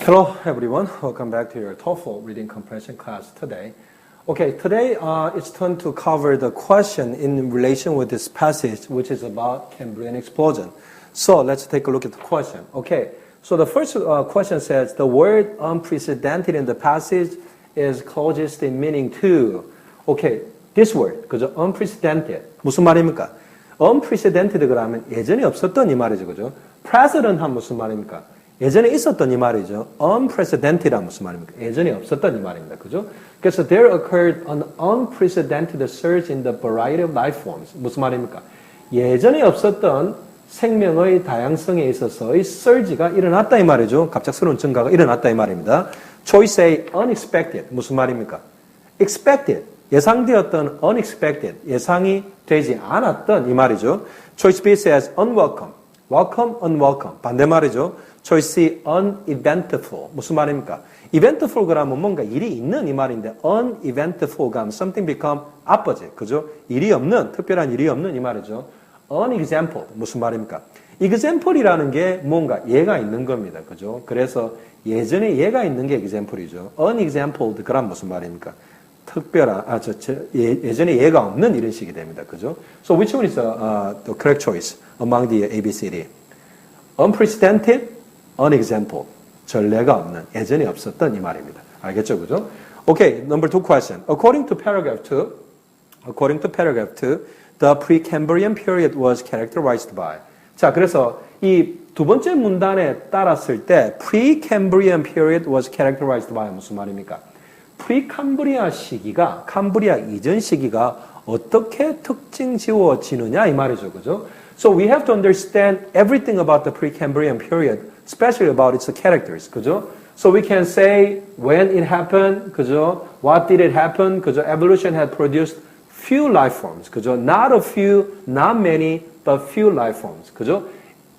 Hello everyone, welcome back to your TOEFL reading comprehension class today. Okay, today it's turn to cover the question in relation with this passage which is about Cambrian explosion. So let's take a look at the question. Okay, so the first question says the word unprecedented in the passage is closest in meaning to. Okay, this word, 그죠? Unprecedented. 무슨 말입니까? Unprecedented 그러면 예전에 없었던 이 말이죠, 그죠? Precedent 하면 무슨 말입니까? 예전에 있었던 이 말이죠. Unprecedented란 무슨 말입니까? 예전에 없었던 이 말입니다. 그죠? 그래서 there occurred an unprecedented surge in the variety of life forms. 무슨 말입니까? 예전에 없었던 생명의 다양성에 있어서의 surge가 일어났다 이 말이죠. 갑작스러운 증가가 일어났다 이 말입니다. Choice A, unexpected. 무슨 말입니까? Expected. 예상되었던 unexpected. 예상이 되지 않았던 이 말이죠. Choice B says unwelcome. Welcome, unwelcome. 반대말이죠. Choice C, uneventful. 무슨 말입니까? eventful 그러면 뭔가 일이 있는 이 말인데 uneventful 그러면 something become opposite. 그죠? 일이 없는, 특별한 일이 없는 이 말이죠. unexampled. 무슨 말입니까? example이라는 게 뭔가 예가 있는 겁니다. 그죠? 그래서 예전에 예가 있는 게 example이죠. unexampled 그럼 무슨 말입니까? 특별한, 예전에 예가 없는 이런 식이 됩니다. 그죠? So which one is the correct choice among the A, B, C, D? Unprecedented, unexampled. 전례가 없는, 예전에 없었던 이 말입니다. 알겠죠? 그죠? Okay, number 2 question. According to paragraph 2, the Precambrian period was characterized by. 자, 그래서 이 두 번째 문단에 따랐을 때 Precambrian period was characterized by 무슨 말입니까? 프리캄브리아 시기가, 캄브리아 이전 시기가 어떻게 특징 지어지느냐 이 말이죠. 그죠? So we have to understand everything about the Precambrian period, especially about its characters. 그죠? So we can say when it happened, 그죠? What did it happen? 그죠? Evolution had produced few life forms. 그죠? Not a few, not many, but few life forms. 그죠?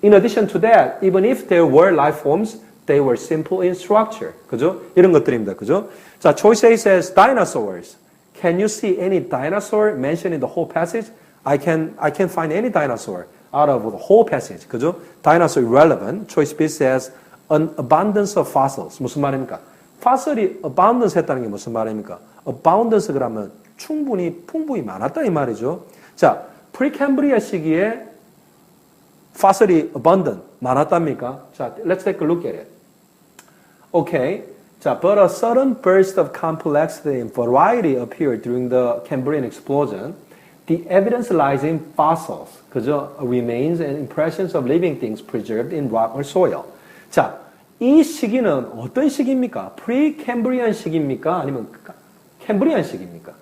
In addition to that, even if there were life forms, they were simple in structure. 그죠? 이런 것들입니다. 그죠? 자, choice A says dinosaurs. Can you see any dinosaur mentioned in the whole passage? I can find any dinosaur out of the whole passage. 그죠? Dinosaur irrelevant. Choice B says an abundance of fossils. 무슨 말입니까? fossil이 abundance 했다는 게 무슨 말입니까? abundance 그러면 충분히 풍부히 많았다 이 말이죠. 자, 프리캄브리아 시기에 fossil이 abundant 많았답니까? 자, let's take a look at it. Okay. 자, but a sudden burst of complexity and variety appeared during the Cambrian explosion. The evidence lies in fossils, 그죠? Remains and impressions of living things preserved in rock or soil. 자, 이 시기는 어떤 시기입니까? Precambrian 시기입니까? 아니면 Cambrian 시기입니까?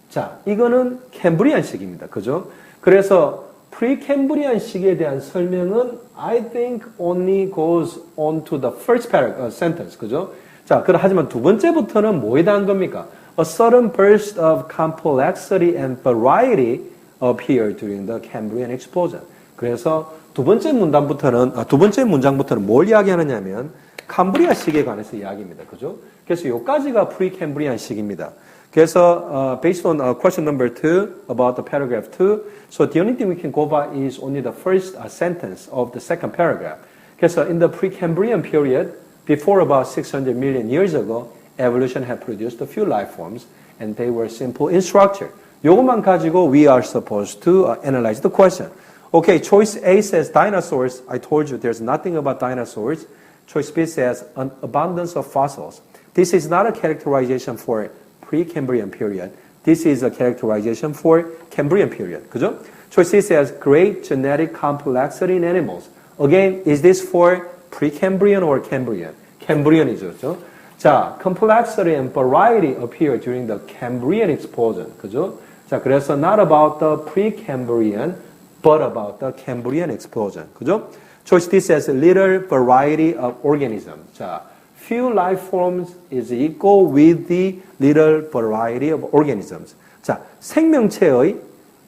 자, 이거는 Cambrian 시기입니다. 그죠? 그래서 Precambrian 시기에 대한 설명은 I think only goes on to the first sentence. 그죠? 자, 하지만 두 번째부터는 뭐에 대한 겁니까? A sudden burst of complexity and variety appeared during the Cambrian explosion. 그래서 두 번째 문장부터는 뭘 이야기하느냐면 캄브리아 시기에 관해서 이야기입니다. 그죠? 그래서 요까지가 Precambrian 시기입니다. 그래서 based on question number 2 about the paragraph 2, so the only thing we can go by is only the first sentence of the second paragraph. 그래서 in the Precambrian period, before about 600 million years ago, evolution had produced a few life forms, and they were simple in structure. 요것만 가지고 we are supposed to analyze the question. Okay, choice A says dinosaurs. I told you there's nothing about dinosaurs. Choice B says an abundance of fossils. This is not a characterization for Precambrian period. This is a characterization for Cambrian period. 그죠? Choice C says great genetic complexity in animals. Again, is this for Precambrian or Cambrian? Cambrian이죠. 그죠? 자, complexity and variety appear during the Cambrian explosion. 그죠? 자, 그래서 not about the Precambrian, but about the Cambrian explosion. 그죠? Choice D says little variety of organisms. 자, few life forms is equal with the little variety of organisms. 자, 생명체의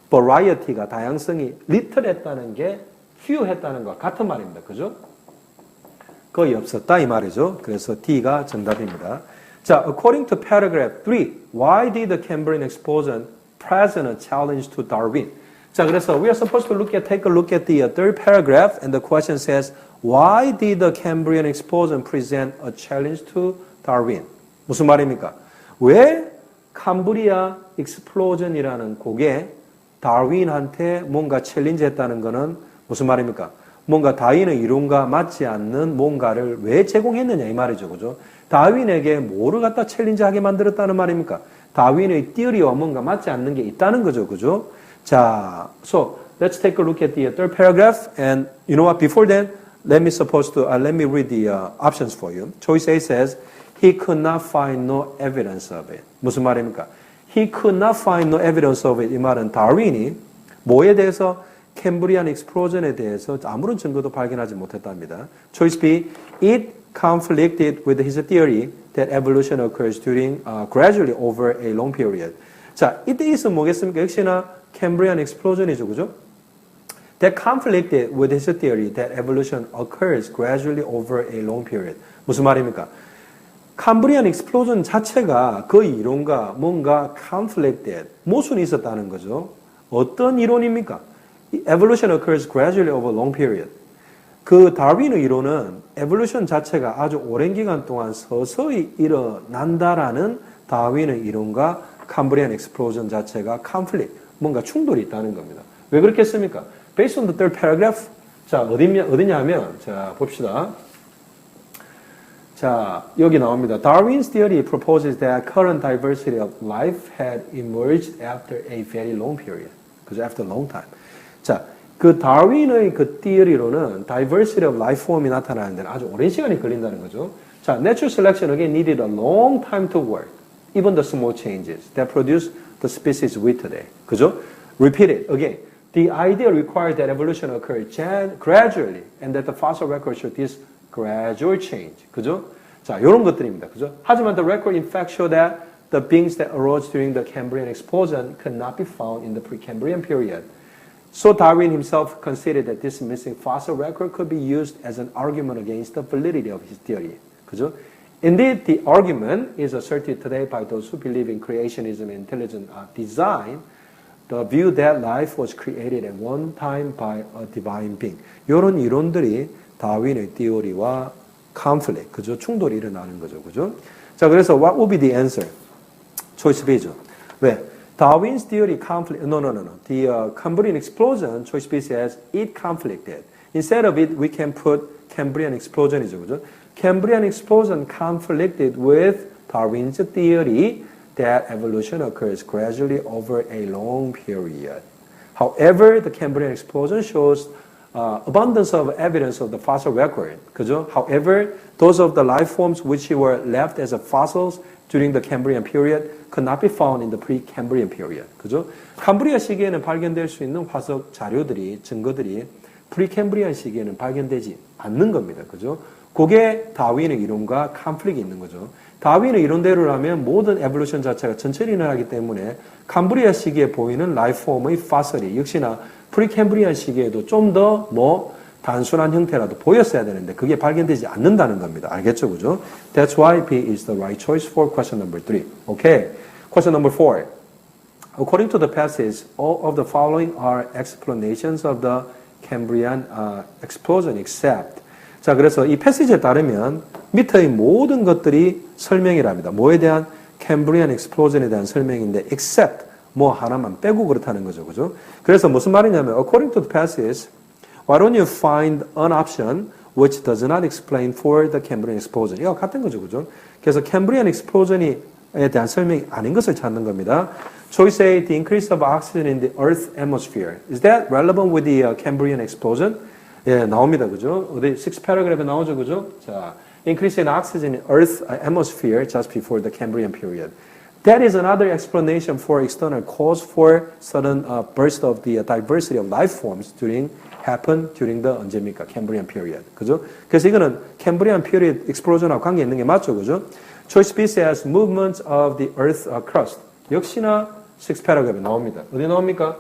variety가 다양성이 little 했다는 게 few 했다는 것과 같은 말입니다. 그죠? 거의 없었다 이 말이죠. 그래서 D가 정답입니다. 자, according to paragraph 3, why did the Cambrian explosion present a challenge to Darwin? 자, 그래서 we are supposed to take a look at the third paragraph, and the question says, Why did the Cambrian explosion present a challenge to Darwin? 무슨 말입니까? 왜 캄브리아 익스플로전이라는 곡에 다윈한테 뭔가 챌린지했다는 것은 무슨 말입니까? 뭔가 다윈의 이론과 맞지 않는 뭔가를 왜 제공했느냐 이 말이죠. 그죠? 다윈에게 뭐를 갖다 챌린지하게 만들었다는 말입니까? 다윈의 띠어리와 뭔가 맞지 않는 게 있다는 거죠. 그죠? 자, so let's take a look at the third paragraph and you know what? Before then, let me read the options for you. Choice A says he could not find no evidence of it. 무슨 말입니까? He could not find no evidence of it. 이 말은 다윈이 뭐에 대해서 캠브리안 익스플로전에 대해서 아무런 증거도 발견하지 못했답니다. Choice B, it conflicted with his theory that evolution occurs during gradually over a long period. 자, it is 뭐겠습니까? 역시나 캠브리안 익스플로전이죠, 그죠? That conflicted with his theory that evolution occurs gradually over a long period. 무슨 말입니까? 캄브리안 익스플로전 자체가 그 이론과 뭔가 conflicted, 모순이 있었다는 거죠. 어떤 이론입니까? Evolution occurs gradually over a long period. 그 다윈의 이론은 evolution 자체가 아주 오랜 기간 동안 서서히 일어난다라는 다윈의 이론과 캄브리안 익스플로전 자체가 conflict, 뭔가 충돌이 있다는 겁니다. 왜 그렇겠습니까? Based on the third paragraph, 자, 어디냐면, 자, 봅시다. 자, 여기 나옵니다. Darwin's theory proposes that current diversity of life had emerged after a very long period. 그죠? After a long time. 자, 그 다윈의 그 theory로는 diversity of life form이 나타나는 데는 아주 오랜 시간이 걸린다는 거죠. 자, natural selection again needed a long time to work. Even the small changes that produce the species we today. 그죠? Repeat it again. The idea required that evolution occurred gradually and that the fossil record showed this gradual change. 그죠? 자, 이런 것들입니다. 그죠? 하지만 the record in fact show that the beings that arose during the Cambrian explosion could not be found in the Precambrian period. So Darwin himself considered that this missing fossil record could be used as an argument against the validity of his theory. 그죠? Indeed, the argument is asserted today by those who believe in creationism and intelligent design, the view that life was created at one time by a divine being. 이런 이론들이 다윈의 theory와 conflict, 그죠? 충돌이 일어나는 거죠, 그죠? 자, 그래서 what would be the answer? choice B죠. 왜? Darwin's theory conflict. No. The Cambrian explosion, choice B says it conflicted. Instead of it, we can put Cambrian explosion이죠, 그죠? Cambrian explosion conflicted with Darwin's theory that evolution occurs gradually over a long period. However, the Cambrian explosion shows abundance of evidence of the fossil record. 그죠? However, those of the life forms which were left as fossils during the Cambrian period could not be found in the pre-Cambrian period. 그죠? 캄브리아 시기에는 발견될 수 있는 화석 자료들이, 증거들이 프리캠브리안 시기에는 발견되지 않는 겁니다. 그죠? 그게 다윈의 이론과 컨플릭이 있는 거죠. 다윈의 이론대로라면 모든 에볼루션 자체가 천천히 일어나기 때문에 캄브리아 시기에 보이는 라이프 폼의 파설이 역시나 프리캠브리안 시기에도 좀 더 단순한 형태라도 보였어야 되는데 그게 발견되지 않는다는 겁니다. 알겠죠? 그죠? That's why B is the right choice for question number 3. Okay. Question number 4. According to the passage, all of the following are explanations of the Cambrian explosion except. 자, 그래서 이 패시지에 따르면 밑의 모든 것들이 설명이랍니다. 뭐에 대한 Cambrian explosion에 대한 설명인데 except 뭐 하나만 빼고 그렇다는 거죠. 그죠? 그래서 무슨 말이냐면 according to the passage, why don't you find an option which does not explain for the Cambrian explosion? 이거 같은 거죠. 그죠? 그래서 Cambrian explosion에 대한 설명이 아닌 것을 찾는 겁니다. Choice A, the increase of oxygen in the Earth's atmosphere. Is that relevant with the Cambrian explosion? 예, 나옵니다. 그죠? 어디 6 paragraph에 나오죠. 그죠? 자, increase in oxygen in Earth's atmosphere just before the Cambrian period. That is another explanation for external cause for sudden burst of the diversity of life forms happened during the 언제입니까? Cambrian period. 그죠? 그래서 이거는 Cambrian period explosion하고 관계 있는 게 맞죠. 그죠? Choice B says movements of the Earth's crust. 역시나 6 paragraph에 나옵니다. 어디 나옵니까?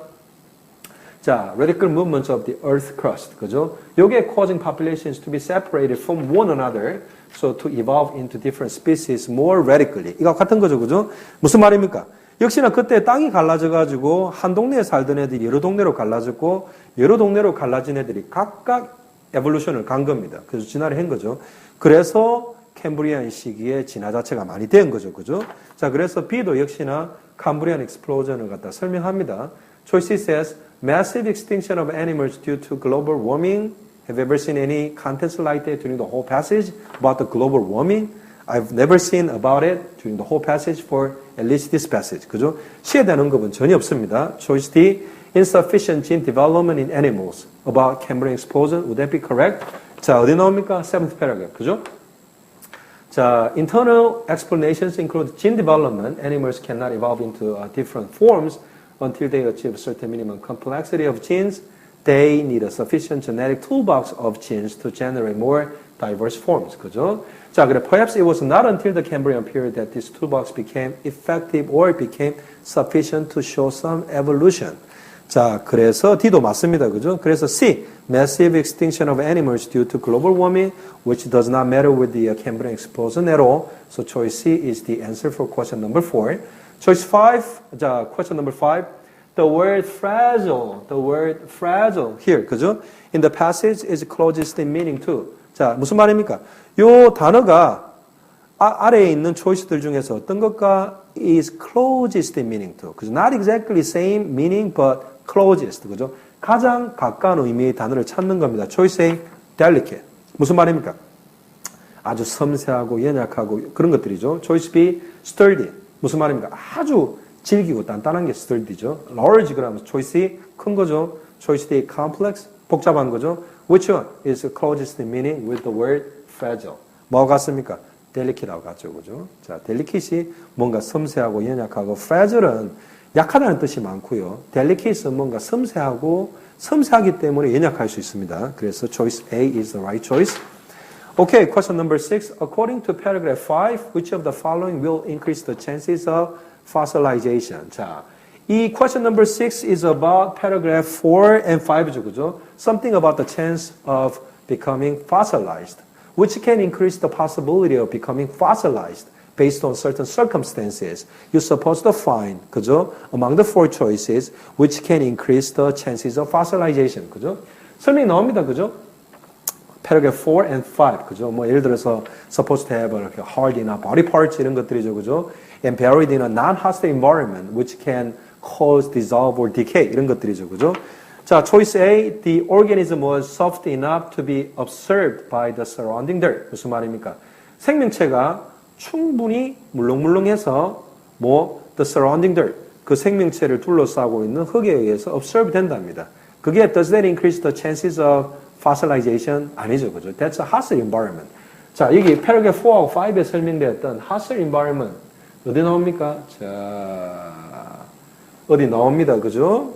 자, radical movements of the earth crust. 그죠? 요게 causing populations to be separated from one another, so to evolve into different species more radically. 이거 같은 거죠, 그죠? 무슨 말입니까? 역시나 그때 땅이 갈라져가지고 한 동네에 살던 애들이 여러 동네로 갈라졌고, 여러 동네로 갈라진 애들이 각각 에볼루션을 간 겁니다. 그래서 진화를 한 거죠. 그래서 캠브리안 시기에 진화 자체가 많이 된 거죠. 그죠? 자, 그래서 B도 역시나 캠브리안 익스플로전을 갖다 설명합니다. Choice says, massive extinction of animals due to global warming. Have you ever seen any contents like that during the whole passage about the global warming? I've never seen about it during the whole passage for at least this passage. 그죠? 시에 대한 언급은 전혀 없습니다. Choice D, insufficient gene development in animals about Cambrian explosion. Would that be correct? 자, 어디 나옵니까? 7th paragraph. 그죠? 자, internal explanations include gene development. Animals cannot evolve into different forms until they achieve a certain minimum complexity of genes. They need a sufficient genetic toolbox of genes to generate more diverse forms. 그죠? 자, 그래, perhaps it was not until the Cambrian period that this toolbox became effective or became sufficient to show some evolution. 자, 그래서 D도 맞습니다. 그죠? 그래서 C, massive extinction of animals due to global warming, which does not matter with the Cambrian explosion at all. So choice C is the answer for question number 4. Choice 5, 자, question number 5. The word fragile here, 그죠? In the passage is closest in meaning to. 자, 무슨 말입니까? 요 단어가 아래에 있는 초이스들 중에서 어떤 것과 is closest in meaning to. 그죠? Not exactly same meaning, but closest. 그죠? 가장 가까운 의미의 단어를 찾는 겁니다. Choice A, delicate. 무슨 말입니까? 아주 섬세하고 연약하고 그런 것들이죠. Choice B, sturdy. 무슨 말입니까? 아주 질기고 단단한 게 sturdy죠. Large 그러면 choice C, 큰 거죠. Choice D, complex, 복잡한 거죠. Which one is closest in meaning with the word fragile? 뭐가 같습니까? delicate하고 같죠. 그죠? 자, delicate이 뭔가 섬세하고 연약하고 fragile은 약하다는 뜻이 많고요. delicate은 뭔가 섬세하기 때문에 연약할 수 있습니다. 그래서 choice A is the right choice. Okay, question number 6. According to paragraph 5, which of the following will increase the chances of fossilization? 자, 이 question number 6 is about paragraph 4 and 5죠. 그죠? Something about the chance of becoming fossilized, which can increase the possibility of becoming fossilized based on certain circumstances. You're supposed to find, 그죠? Among the 4 choices, which can increase the chances of fossilization. 그죠? 설명이 나옵니다. 그죠? paragraph 4 and 5. 그죠? 뭐 예를 들어서 supposed to have 이렇게 hard이나 body parts 이런 것들이죠. 그죠? And buried in a non-hostile environment, which can cause dissolve or decay 이런 것들이죠. 그죠? 자, choice A, the organism was soft enough to be observed by the surrounding dirt. 무슨 말입니까? 생명체가 충분히 물렁물렁해서 the surrounding dirt, 그 생명체를 둘러싸고 있는 흙에 의해서 observe 된답니다. 그게 does that increase the chances of fossilization? 아니죠. 그죠? That's a hostile environment. 자, 여기 paragraph 4하고 5에 설명되었던 hostile environment 어디 나옵니까? 자, 어디 나옵니다. 그죠?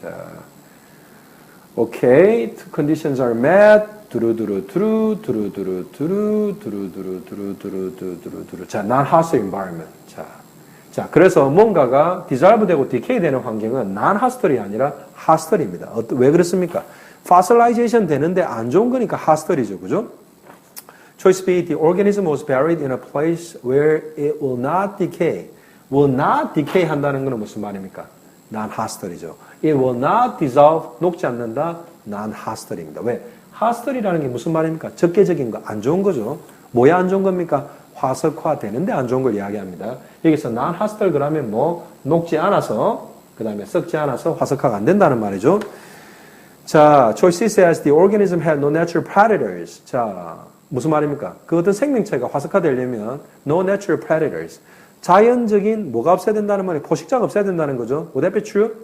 자, okay. Two conditions are met. 자, non-hostile environment. 자, 그래서 뭔가가 dissolve 되고 decay 되는 환경은 non-hostile이 아니라 hostile입니다. 왜 그렇습니까? fossilization 되는데 안 좋은 거니까 hostile이죠. 그죠? Choice B, the organism was buried in a place where it will not decay. will not decay 한다는 것은 무슨 말입니까? non-hostile이죠. It will not dissolve, 녹지 않는다, non-hostile입니다. 왜? hostile이라는 게 무슨 말입니까? 적개적인 거, 안 좋은 거죠. 뭐야 안 좋은 겁니까? 화석화 되는데 안 좋은 걸 이야기합니다. 여기서 non-hostile 그러면 녹지 않아서, 그 다음에 썩지 않아서 화석화가 안 된다는 말이죠. 자, choice C says the organism had no natural predators. 자, 무슨 말입니까? 그 어떤 생명체가 화석화되려면 no natural predators. 자연적인 뭐가 없어야 된다는 말이 포식자가 없어야 된다는 거죠. Would that be true?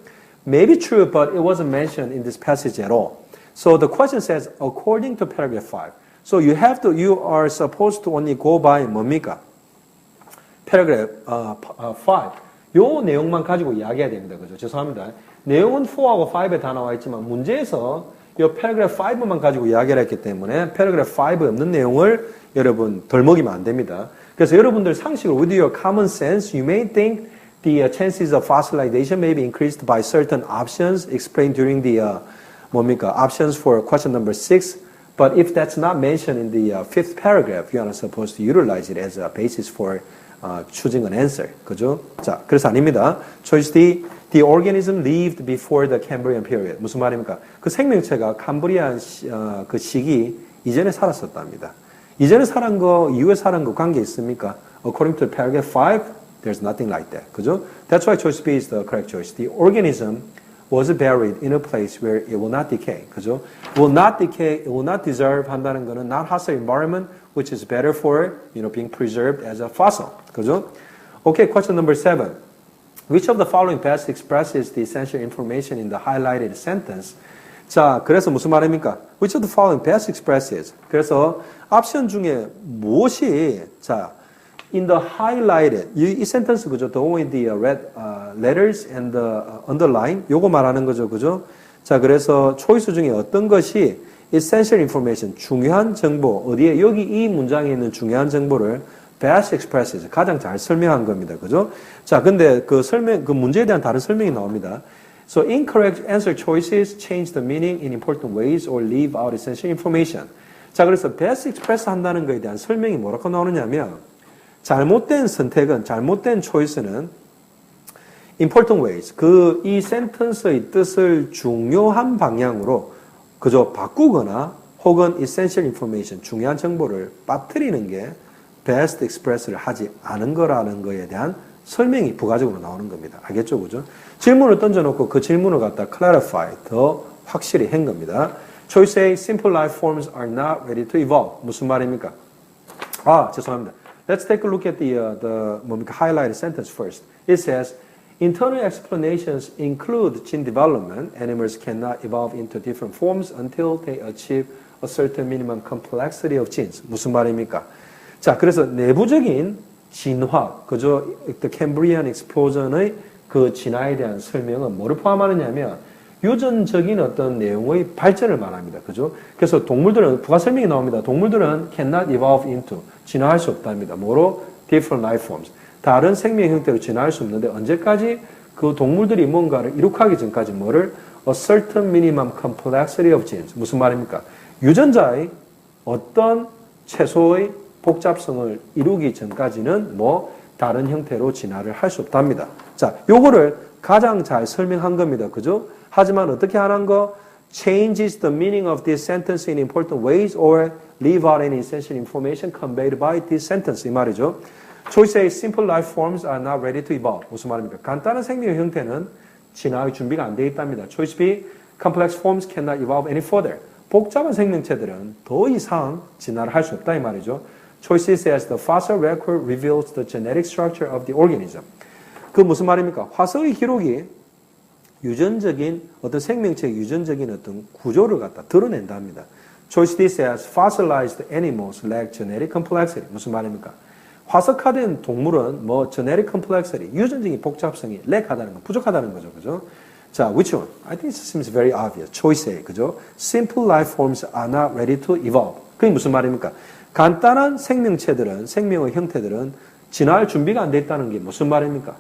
Maybe true, but it wasn't mentioned in this passage at all. So the question says, according to paragraph 5. So you are supposed to only go by 뭡니까? paragraph 5. 요 내용만 가지고 이야기해야 됩니다. 그죠? 죄송합니다. 내용은 4하고 5에 다 나와 있지만 문제에서 요 paragraph 5만 가지고 이야기를 했기 때문에 paragraph 5에 없는 내용을 여러분 덜 먹이면 안 됩니다. 그래서 여러분들 상식으로 with your common sense, you may think the chances of fossilization may be increased by certain options explained during the options for question number 6. But if that's not mentioned in the 5th paragraph, you are not supposed to utilize it as a basis for choosing an answer. 그죠? 자, 그래서 아닙니다. Choice D, The organism lived before the Cambrian period. 무슨 말입니까? 그 생명체가 캄브리안 그 시기 이전에 살았었답니다. 이전에 살은 거, 이후에 살은 거 관계 있습니까? According to paragraph 5, there's nothing like that. 그죠? That's why choice B is the correct choice. The organism was buried in a place where it will not decay. 그죠? Will not decay, it will not dissolve 한다는 거는 not hostile environment, which is better for, being preserved as a fossil. 그죠? Okay, question number 7. Which of the following best expresses the essential information in the highlighted sentence? 자, 그래서 무슨 말입니까? Which of the following best expresses? 그래서 옵션 중에 무엇이 자, in the highlighted 이 센텐스 그죠? The one with the red letters and the underline 요거 말하는 거죠, 그죠? 자, 그래서 초이스 중에 어떤 것이 essential information 중요한 정보 어디에 여기 이 문장에 있는 중요한 정보를 best expresses 가장 잘 설명한 겁니다, 그죠? 자, 근데 그 문제에 대한 다른 설명이 나옵니다. So incorrect answer choices change the meaning in important ways or leave out essential information. 자, 그래서 best express 한다는 것에 대한 설명이 뭐라고 나오느냐면 잘못된 선택은, 잘못된 choice는 important ways, 이 sentence의 뜻을 중요한 방향으로 그저 바꾸거나 혹은 essential information, 중요한 정보를 빠뜨리는 게 best express를 하지 않은 거라는 거에 대한 설명이 부가적으로 나오는 겁니다. 알겠죠? 그죠? 질문을 던져놓고 그 질문을 갖다 clarify, 더 확실히 한 겁니다. Choice A, simple life forms are not ready to evolve. 무슨 말입니까? 죄송합니다. Let's take a look at the highlighted sentence first. It says, internal explanations include gene development. Animals cannot evolve into different forms until they achieve a certain minimum complexity of genes. 무슨 말입니까? 자, 그래서 내부적인 진화, 그저 the Cambrian explosion의 그 진화에 대한 설명은 뭐를 포함하느냐면 유전적인 어떤 내용의 발전을 말합니다. 그죠? 그래서 동물들은 부가 설명이 나옵니다. 동물들은 cannot evolve into 진화할 수 없답니다. 뭐로? different life forms. 다른 생명 형태로 진화할 수 없는데 언제까지 그 동물들이 뭔가를 이룩하기 전까지 뭐를? a certain minimum complexity of genes. 무슨 말입니까? 유전자의 어떤 최소의 복잡성을 이루기 전까지는 다른 형태로 진화를 할 수 없답니다. 자, 요거를 가장 잘 설명한 겁니다. 그죠? 하지만 어떻게 하는 거? Changes the meaning of this sentence in important ways or leave out any essential information conveyed by this sentence. 이 말이죠. Choice A, simple life forms are not ready to evolve. 무슨 말입니까? 간단한 생명 형태는 진화의 준비가 안 되어 있답니다. Choice B, complex forms cannot evolve any further. 복잡한 생명체들은 더 이상 진화를 할 수 없다 이 말이죠. Choice C says the fossil record reveals the genetic structure of the organism. 그 무슨 말입니까? 화석의 기록이 유전적인 어떤 생명체의 유전적인 어떤 구조를 갖다 드러낸답니다. Choice D says fossilized animals lack genetic complexity. 무슨 말입니까? 화석화된 동물은 genetic complexity, 유전적인 복잡성이 lack하다는 거, 부족하다는 거죠. 그죠? 자, which one? I think it seems very obvious. Choice A. 그죠? Simple life forms are not ready to evolve. 그게 무슨 말입니까? 간단한 생명체들은, 생명의 형태들은 진화할 준비가 안 돼 있다는 게 무슨 말입니까?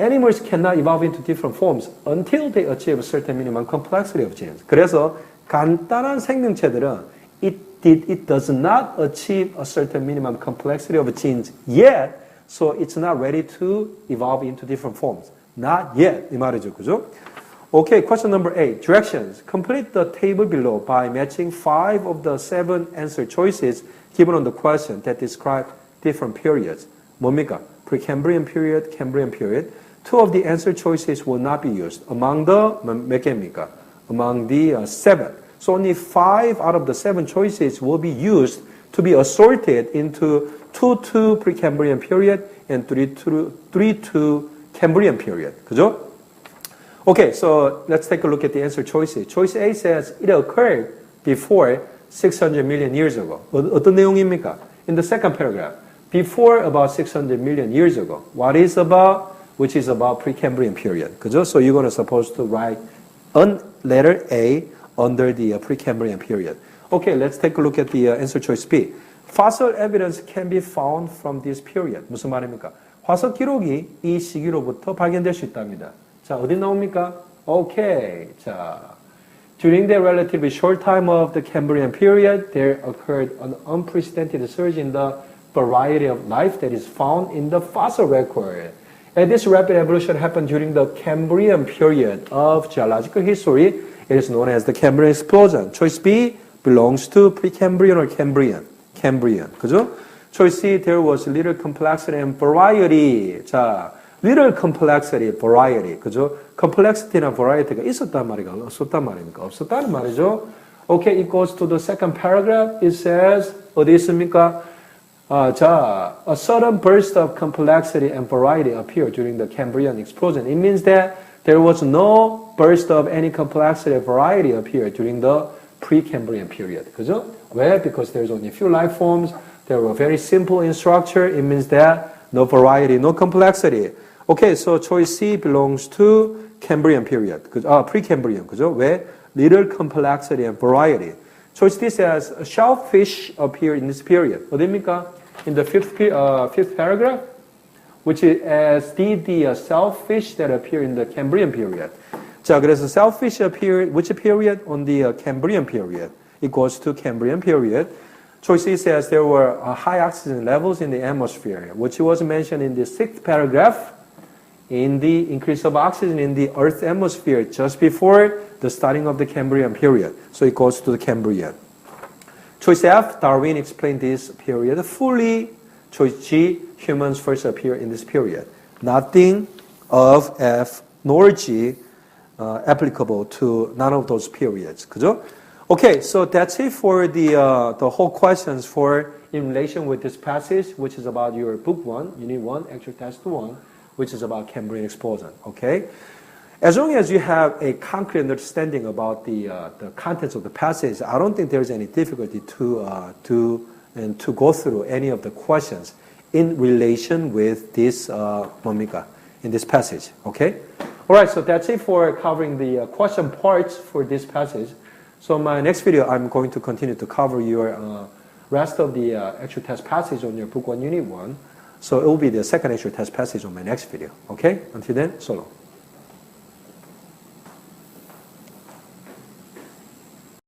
Animals cannot evolve into different forms until they achieve a certain minimum complexity of genes. 그래서 간단한 생명체들은 it does not achieve a certain minimum complexity of genes yet, so it's not ready to evolve into different forms. Not yet. 이 말이죠. 그죠? Okay, question number 8. Directions. Complete the table below by matching 5 of the 7 answer choices given on the question that describe different periods. 뭡니까? Precambrian period, Cambrian period. 2 of the answer choices will not be used. Among the 몇 개입니까? Among the 7. So only 5 out of the 7 choices will be used to be assorted into 2 to Precambrian period and 3 to Cambrian period. 그죠? Okay, so let's take a look at the answer choices. Choice A says it occurred before 600 million years ago. 어떤 내용입니까? In the second paragraph. Before about 600 million years ago. What is about? Which is about Precambrian period. 그죠? So you're going to supposed to write letter A under the Precambrian period. Okay, let's take a look at the answer choice B. Fossil evidence can be found from this period. 무슨 말입니까? 화석 기록이 이 시기로부터 발견될 수 있답니다. 자, 어디 나옵니까? Okay. 자, during the relatively short time of the Cambrian period, there occurred an unprecedented surge in the variety of life that is found in the fossil record. And this rapid evolution happened during the Cambrian period of geological history. It is known as the Cambrian explosion. Choice B belongs to Precambrian or Cambrian. Cambrian. 그죠? Choice C, there was little complexity and variety. 자, little complexity, variety. 그죠? complexity나 variety가 있었단 말이가 없었단 말입니까? 없었다는 말이죠. Okay, it goes to the second paragraph. It says, 어디 있습니까? 자, a sudden burst of complexity and variety appeared during the Cambrian explosion. It means that there was no burst of any complexity or variety appeared during the Precambrian period. 그죠? 왜? Because there's only a few life forms. They were very simple in structure. It means that no variety, no complexity. Okay, so choice C belongs to Cambrian period. Precambrian. 그죠? 왜? Little complexity and variety. Choice D says shellfish appear in this period. 어디입니까? In the fifth paragraph, which is as did the shellfish that appear in the Cambrian period. 자, 그래서 shellfish appeared which period? On the Cambrian period. It goes to Cambrian period. Choice C says there were high oxygen levels in the atmosphere, which was mentioned in the sixth paragraph. In the increase of oxygen in the Earth's atmosphere just before the starting of the Cambrian period. So it goes to the Cambrian. Choice F, Darwin explained this period fully. Choice G, humans first appear in this period. Nothing of F nor G applicable to none of those periods. 그죠? Okay, so that's it for the whole questions for in relation with this passage, which is about your book 1, unit 1, actual test 1. Which is about Cambrian explosion, okay? As long as you have a concrete understanding about the contents of the passage, I don't think there's any difficulty to go through any of the questions in relation with this in this passage, okay? All right, so that's it for covering the question parts for this passage. So in my next video, I'm going to continue to cover your rest of the actual test passage on your book 1, unit 1. So it will be the second actual test passage on my next video. Okay? Until then, so long.